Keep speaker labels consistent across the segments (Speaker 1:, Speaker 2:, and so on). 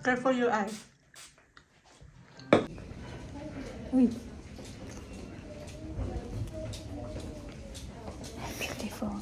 Speaker 1: Careful your eye. Uy. Beautiful.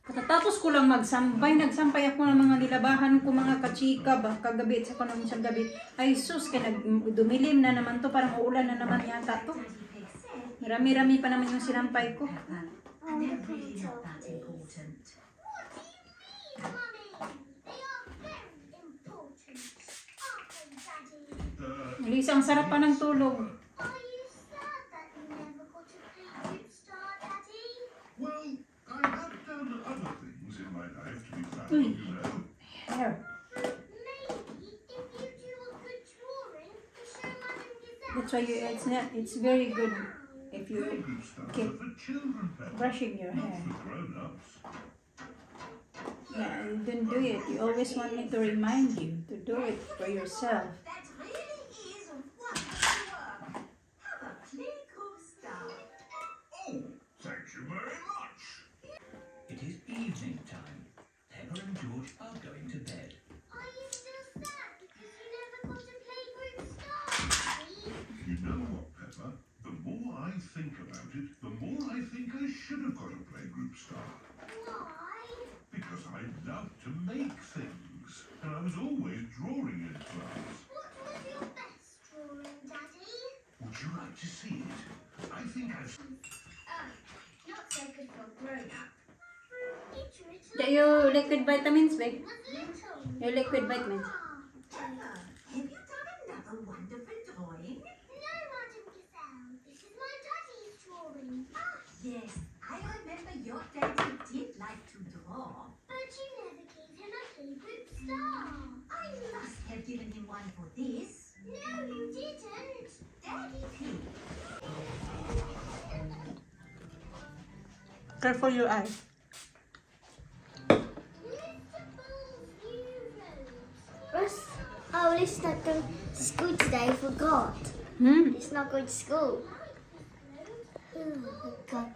Speaker 1: Pagkatapos ko lang nagsampay ako ng mga nilabahan ko, mga kachika ba, kagabi at saka ng isang gabi. Ay sus, kaya dumilim na naman to, parang uulan na naman yata to. Marami-rami pa naman yung sinampay ko. Lisa, ang sarap pa ng tulog. That's why it's very good if you keep brushing your hair. Yeah, you don't do it. You always want me to remind you to do it for yourself.
Speaker 2: Thank you very much. It is evening time. Peppa and George are going to bed.
Speaker 3: Are you still sad because you never got a playgroup start?
Speaker 2: You know what, Peppa? The more I think about it, the more I think I should have got a playgroup star.
Speaker 3: Why?
Speaker 2: Because I love to make things, and I was always drawing in class.
Speaker 3: What was your best drawing, Daddy?
Speaker 2: Would you like to see it? I think I've...
Speaker 3: Not so good for grown-up. It's written...
Speaker 1: Yeah, your liquid vitamins, babe.
Speaker 3: was little.
Speaker 1: Your liquid vitamins.
Speaker 3: Peppa,
Speaker 4: Have you done another wonderful drawing?
Speaker 3: no, Madam Gazelle. This is my daddy's drawing.
Speaker 4: Yes, I remember your daddy did like to draw.
Speaker 3: But you never gave him a playgroup star.
Speaker 4: I must have given him one for this.
Speaker 3: No, you didn't.
Speaker 4: Daddy Pig.
Speaker 1: Careful your eye.
Speaker 3: Mr. Bull's new robes.
Speaker 5: Oh, Lisa's not going to school today, forgot. It's not going to school. Oh my God.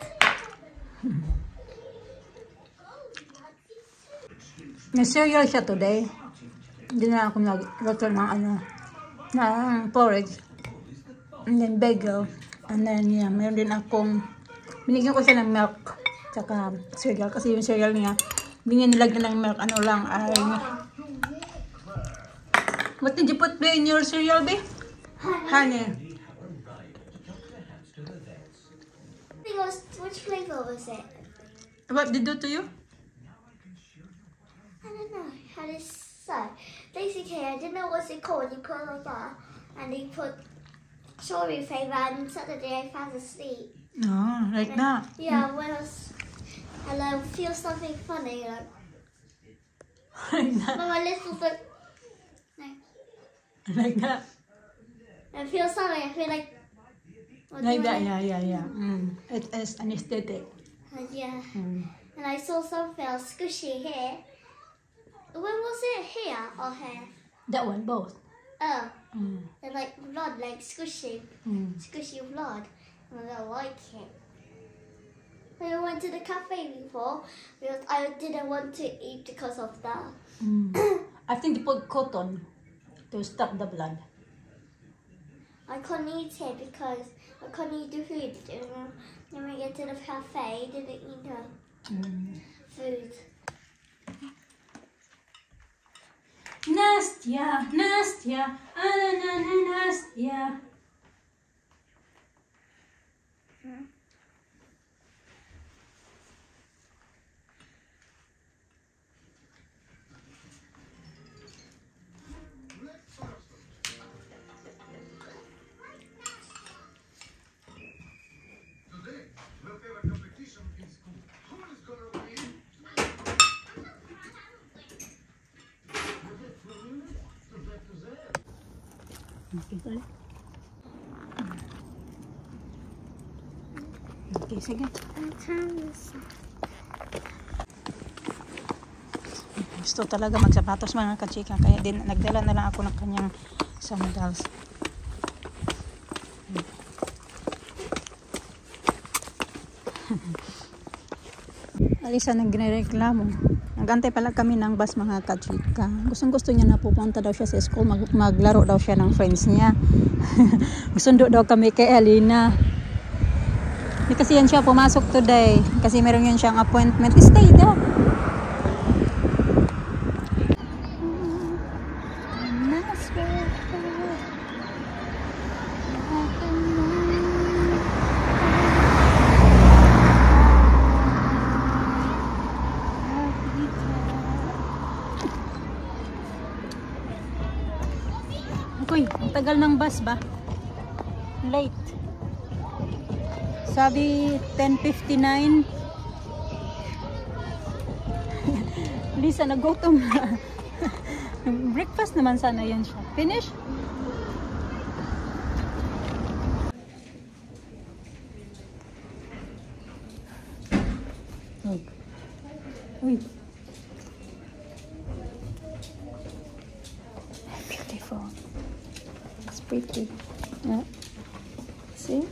Speaker 1: May cereal siya today. Hindi na ako nagluto ng ng porridge. And then bagel. And then yeah, meron din akong, binigyan ko siya ng milk. Tsaka cereal. Kasi yung cereal niya, hindi niya nilagyan ng milk. Ano lang ay... What did you put in your cereal, babe? Honey.
Speaker 5: Which flavor was it?
Speaker 1: What did they do to you?
Speaker 5: I don't know how to say. Basically, I didn't know what's it called. You put like that, and you put strawberry flavor, and Saturday I fell asleep.
Speaker 1: No, like that.
Speaker 5: Yeah, and I feel something funny, like
Speaker 1: Like that.
Speaker 5: my lips was like
Speaker 1: Like that.
Speaker 5: I feel something. I feel like
Speaker 1: Like that, yeah. It is anesthetic.
Speaker 5: Yeah. And I saw something else squishy here. When was it, here or here?
Speaker 1: That one, both.
Speaker 5: Oh, and like blood, like squishy blood. And I don't like it. When I went to the cafe before, because I didn't want to eat because of that.
Speaker 1: I think they put cotton to stop the blood.
Speaker 5: I couldn't eat it because I couldn't eat the food. Then we get to the cafe, didn't eat the food.
Speaker 1: Nastya, Nastya, Nastya.
Speaker 2: Today, we'll have a competition in school. Who is gonna win?
Speaker 1: Okay, sige. Gusto talaga magsapatos mga kachika, kaya din nagdala na lang ako ng kanyang sandals. Alisa nagrereklamo. Nagantay pala kami ng bus mga kachika. Gustong-gusto niya na pupunta daw siya sa school, maglaro daw siya ng friends niya. Sundo daw kami kay Alina. Hindi kasi yan siya pumasok today. Kasi meron yan siyang appointment. Stay daw. Uy, ang tagal ng bus ba? Late. Sabi 10:59. Lisa, nagutom na. Breakfast naman sana yan siya. Finish? Uy. Beautiful. It's pretty. Yeah. See?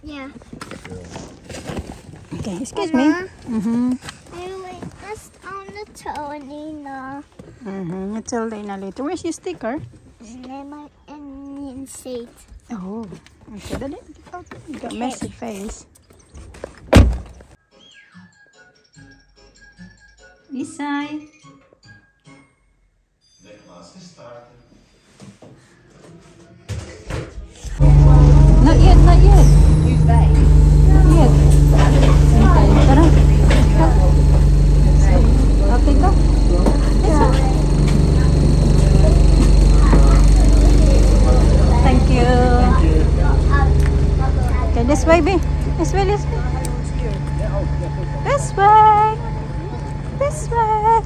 Speaker 5: Yeah.
Speaker 1: Okay, excuse me.
Speaker 5: Anyway, that's on the toe, Nina.
Speaker 1: It's all day na later. Where's your sticker?
Speaker 5: And my Indian seat.
Speaker 1: Oh, okay. Dali. You got messy face. Isay.
Speaker 2: The class is started.
Speaker 1: Not yet, not yet. Not yet. Okay, tara. Okay, go. Thank you. Okay, this way, B. This way, this way. This way. This way.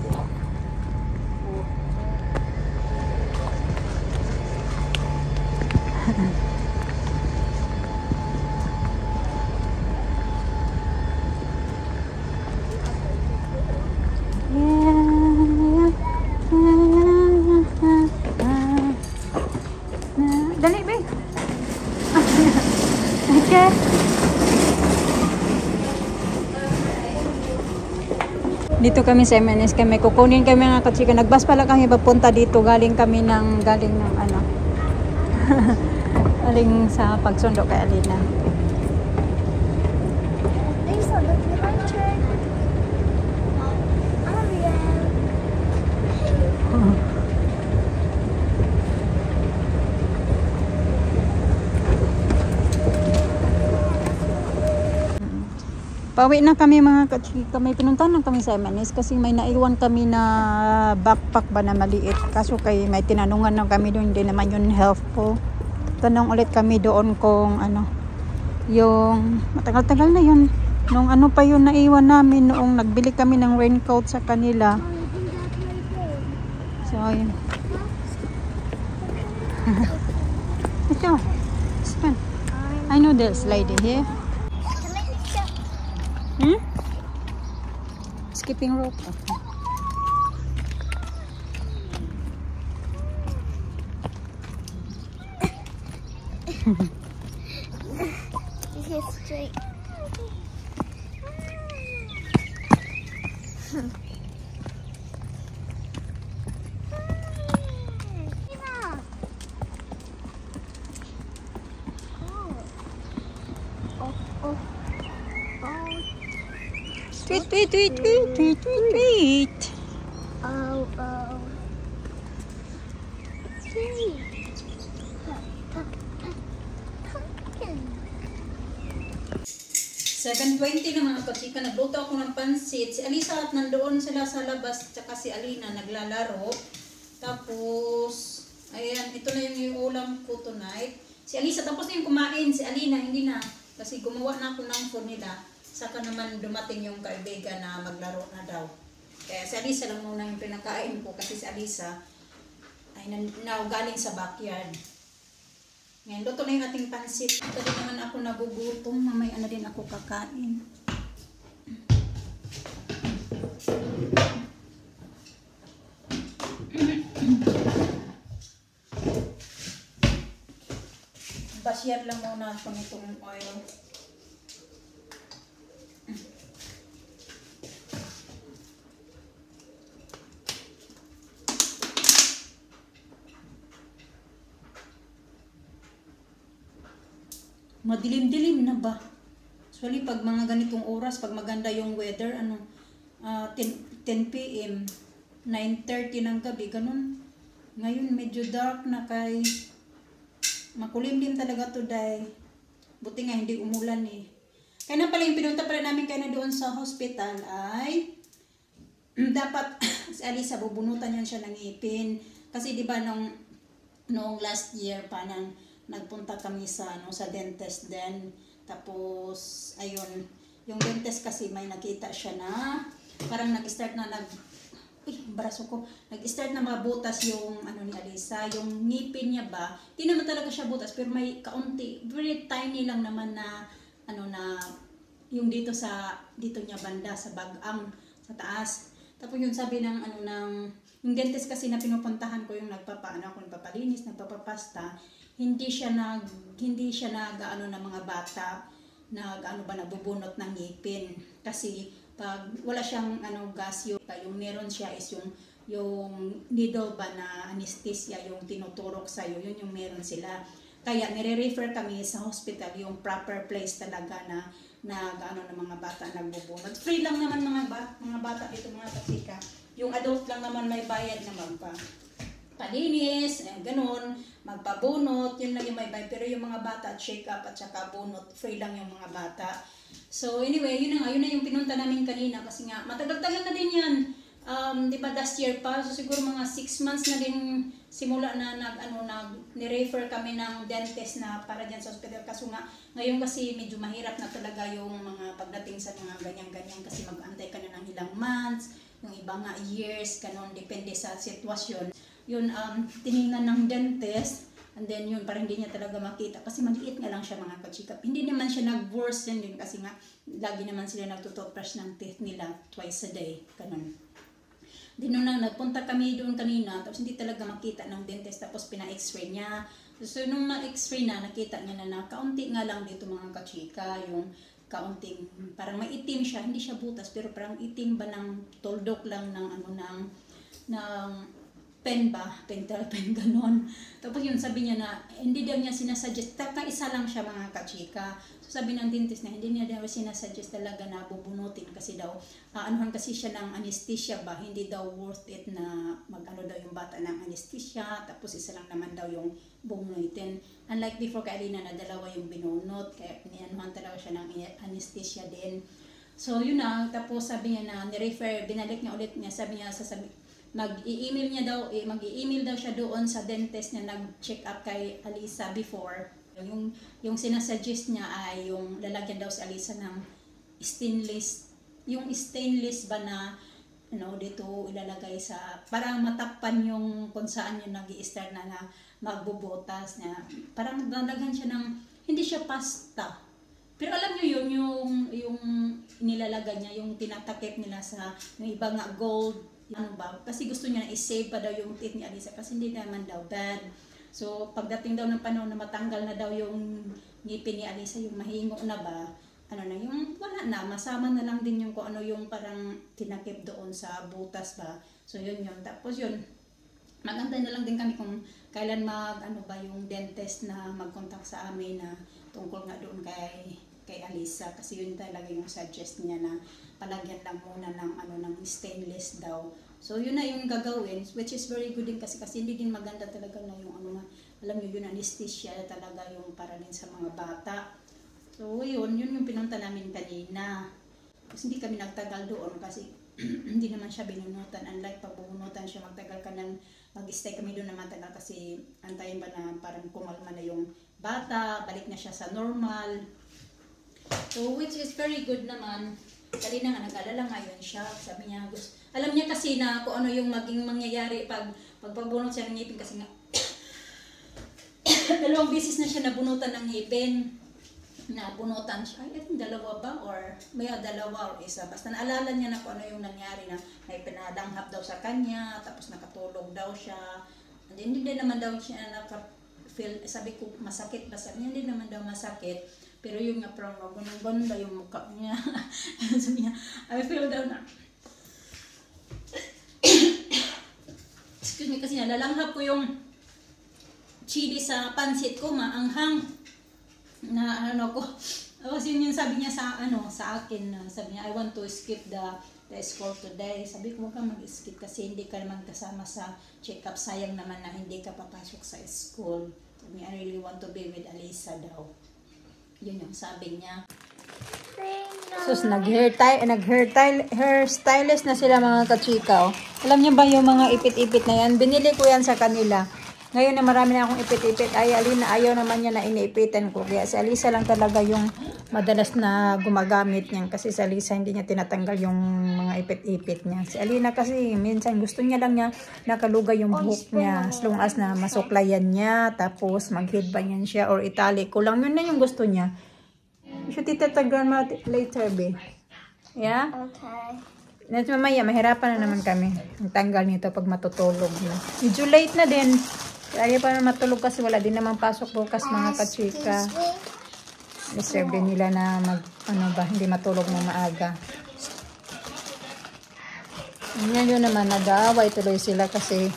Speaker 1: Dali, B. Okay. Dito kami sa MNS kami. Kukunin kami mga kachika. Nagbas pala kami papunta dito. Galing ng ano. Aling sa pagsundo kay Alina.
Speaker 5: Lisa, look behind her. Ariel.
Speaker 1: Pauwi na kami mga kachika. May pinuntahan lang kami sa MNS kasi may naiwan kami na backpack ba na maliit. Kaso kay may tinanungan lang kami doon. Hindi naman yun helpful. Tanong ulit kami doon kung ano. Yung matagal-tagal na yun. Nung ano pa yun naiwan namin noong nagbili kami ng raincoat sa kanila. So ayun. Ito. Saan? I know there's lady here. Hmm? Skipping rope.
Speaker 5: This is straight.
Speaker 1: Tweet, tweet, tweet, tweet, tweet, tweet, tweet.
Speaker 5: Oh.
Speaker 1: 7:20 na mga kachika, nagluto ako ng pansit. Si Alisa at nandoon sila sa labas, tsaka si Alina naglalaro. Tapos, ayan, ito na yung ulam ko tonight. Si Alisa, tapos na yung kumain. Si Alina, hindi na. Kasi gumawa na ako ng food nila. Saka naman dumating yung kaibigan na maglaro na daw. Kaya si Alisa lang muna yung pinakain ko. Kasi si Alisa ay galing sa backyard. Ngayon, luto na yung ating pansit. Ito din naman ako nagugutom. Mamaya na din ako kakain. Basyar lang muna ako nitong oil. Madilim-dilim na ba? Actually, pag mga ganitong oras, pag maganda yung weather, 10 PM, 9:30 ng gabi, ganun. Ngayon, medyo dark na kay makulimlim talaga today. Buti nga, hindi umulan eh. Kaya na pala yung pinunta pala namin kaya na doon sa hospital ay dapat si Alisa, bubunutan yan siya ng ipin. Kasi di ba noong last year pa nagpunta kami sa sa dentist din. Tapos ayun, yung dentist kasi may nakita siya na parang nag-start na nag-start na mabutas yung ni Alisa, yung ngipin niya ba. Hindi naman talaga siya butas pero may kaunti, very tiny lang naman na yung dito niya banda sa bagang sa taas. Tapos yung sabi ng yung dentist kasi na pinupuntahan ko, yung nagpapalinis, nagpapapasta, hindi siya ng mga bata nagbubunot ng ngipin kasi pag wala siyang gas, yung meron siya is yung needle ba na anesthesia yung tinuturok sa yun yung meron sila. Kaya nire-refer kami sa hospital, yung proper place talaga na ng mga bata nagbubunot. Free lang naman mga bata dito mga kasika. Yung adult lang naman may bayad na magpalinis, ganun, magpabunot, yun lang yung may bayad. Pero yung mga bata, check up at saka bunot, free lang yung mga bata. So anyway, yun na yung pinunta namin kanina kasi nga matagal-tagal na din yan. Di ba last year pa, so siguro mga 6 months na din simula na ni-refer kami ng dentist na para dyan sa hospital. Kaso nga, ngayon kasi medyo mahirap na talaga yung mga pagdating sa mga ganyan-ganyan kasi mag-antay ka na ng ilang months, yung iba nga years, ganun, depende sa sitwasyon. Yun, tinignan ng dentist, and then yun, parang hindi niya talaga makita kasi maliit nga lang siya mga kachikap. Hindi naman siya nag-worsen din kasi nga, lagi naman sila nagtutoothbrush ng teeth nila twice a day, ganun. Di nung nagpunta kami doon kanina, tapos hindi talaga makita ng dentist, tapos pina-x-ray niya. So nung na-x-ray na, nakita niya na kaunti nga lang dito mga kachika, yung kaunting, parang may itim siya, hindi siya butas, pero parang itim ba ng tuldok lang ng pen ba? Pen ganon. Tapos yun, sabi niya na, hindi daw niya sinasuggest, isa lang siya mga kachika. So sabi ng dentist na, hindi niya daw sinasuggest talaga na bubunutin kasi daw, anuhan kasi siya ng anesthesia ba, hindi daw worth it na mag-ano daw yung bata ng anesthesia, tapos isa lang naman daw yung bunutin. Unlike before kay Alina na dalawa yung binunot, kaya nianuhan talaga siya ng anesthesia din. So yun na, tapos sabi niya na, nirefer, binalik niya ulit niya, sabi niya, mag-i-email daw siya doon sa dentist niya nag-check up kay Alisa before. Yung sinasuggest niya ay yung lalagyan daw si Alisa ng stainless, yung stainless ba na dito ilalagay sa, parang matakpan yung kung saan yung nag-i-start na magbubutas niya. Parang lalagyan siya ng, hindi siya pasta. Pero alam niyo yun, yung nilalagay niya, yung tinatakip nila sa, yung iba nga gold, kasi gusto niya na i-save pa daw yung teeth ni Alisa kasi hindi naman daw bad. So pagdating daw ng panahon na matanggal na daw yung ngipin ni Alisa, yung mahingo na ba, yung wala na, masama na lang din yung kung ano yung parang tinakip doon sa butas ba. So yun. Tapos yun, maganda na lang din kami kung kailan yung dentist na mag-contact sa amin na tungkol nga doon kay Alisa, kasi yun talaga yung suggest niya na palagyan lang muna ng stainless daw. So yun na yung gagawin, which is very good din kasi hindi din maganda talaga na yung alam niyo yun, anesthesia talaga yung para din sa mga bata. So yun yung pinunta namin kanina. Kasi hindi kami nagtagal doon kasi hindi naman siya binunutan. Unlike pag bubunutan siya, magtagal ka mag-stay kami doon na matagal kasi antayin ba na parang kumalma na yung bata, balik na siya sa normal. So which is very good naman. Dali na nga, nag-alala ngayon siya. Sabi niya, alam niya kasi na kung ano yung maging mangyayari pag pagbunot siya ng ngipin kasi nga dalawang beses na siya nabunutan ng ngipin. Nabunutan siya. I think dalawa ba? Or may dalawa or isa. Basta naalala niya na kung ano yung nangyari na may pinadanghap daw sa kanya, tapos nakatulog daw siya. And hindi din naman daw siya naka-feel, sabi ko masakit ba? Sabi niya, hindi naman daw masakit. Pero yung nga parang ganda yung mukha niya. Sabi niya, I feel down na. Excuse me, kasi nalalanghap ko yung chili sa pansit ko, maanghang. Na ko. Kasi yun yung sabi niya sa akin. Sabi niya, I want to skip the school today. Sabi ko, huwag kang mag-skip kasi hindi ka naman kasama sa check-up. Sayang naman na hindi ka papasok sa school. Sabi niya, I really want to be with Alisa daw. Yun yung sabi niya. Sus, nag-hairstylist na sila mga kachika. Alam niyo ba yung mga ipit-ipit na yan? Binili ko yan sa kanila. Ngayon na marami na akong ipit-ipit. Ay, Alina, ayaw naman niya na iniipitan ko. Kaya si Alisa lang talaga yung madalas na gumagamit niyan. Kasi si Alisa hindi niya tinatanggal yung mga ipit-ipit niya. Si Alina kasi minsan gusto niya lang niya nakalugay yung buhok niya. As long as na masuklayan niya. Tapos mag-headband yan siya or itali ko lang. Yun na yung gusto niya. Should titatagal mo later, be? Yeah?
Speaker 5: Okay.
Speaker 1: Next mamaya, mahirapan na naman kami. Ang tanggal nito pag matutulog na. Medyo late na din. Ayaw pa na matulog kasi wala din naman pasok bukas mga kachika. Deserve din nila na hindi matulog na maaga. Ngayon naman nag-aaway tuloy sila kasi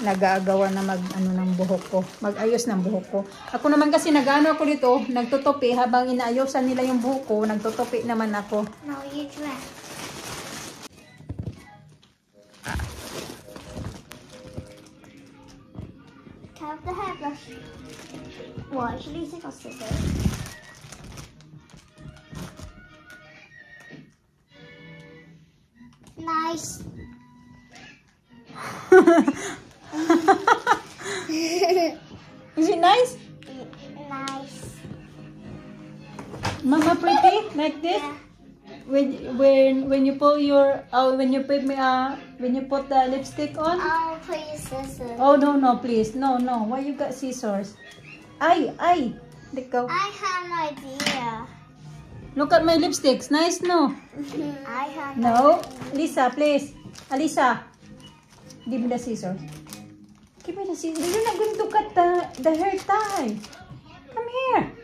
Speaker 1: nag-aagawa na ng buhok ko. Mag-ayos ng buhok ko. Ako naman kasi nag-ano ako dito, nagtutupi habang inaayosan nila yung buhok ko, nagtutupi naman ako.
Speaker 5: No, you dress. Have the hairbrush. Well, actually, take off scissors. Nice.
Speaker 1: Is it nice?
Speaker 5: Nice.
Speaker 1: Mama pretty like this?
Speaker 5: Yeah.
Speaker 1: When you put your when you put the lipstick on?
Speaker 5: I'll put your scissors.
Speaker 1: Oh no please no why you got scissors? Ay let go.
Speaker 5: I have an idea.
Speaker 1: Look at my lipsticks, nice no?
Speaker 5: I have
Speaker 1: No, Lisa please. Alisa, give me the scissors. Give me the scissors. You're not going to cut the hair tie. Come here.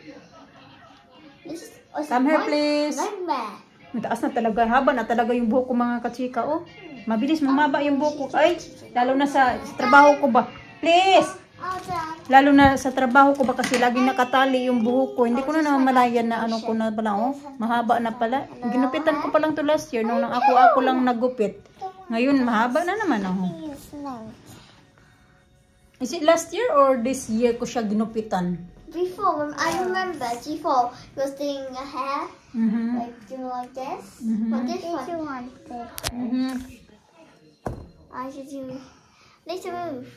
Speaker 1: Come here please.
Speaker 5: Nightmare.
Speaker 1: Mataas na talaga, haba na talaga yung buhok ko mga kachika, oh. Mabilis, mamaba yung buhok ko. Ay, lalo na sa trabaho ko ba? Please!
Speaker 5: Oh, Dad.
Speaker 1: Lalo na sa trabaho ko ba kasi laging nakatali yung buhok ko. Hindi ko na namalayan na ano ko na pala. Oh, mahaba na pala. Ginupitan ko pa lang to last year nung ako lang nagupit. Ngayon, mahaba na naman ako. Is it last year or this year ko siya ginupitan?
Speaker 5: Before, I remember before he was doing a hair, like doing like this. But this one, I should do. Let's move.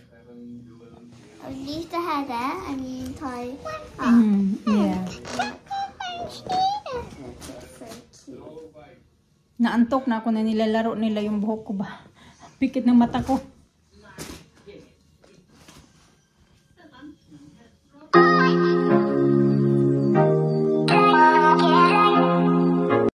Speaker 5: I leave the hair there and you tie up.
Speaker 1: Yeah. Naantok na ako na nilalaro nila yung buhok ko ba. Pikit ng mata ko.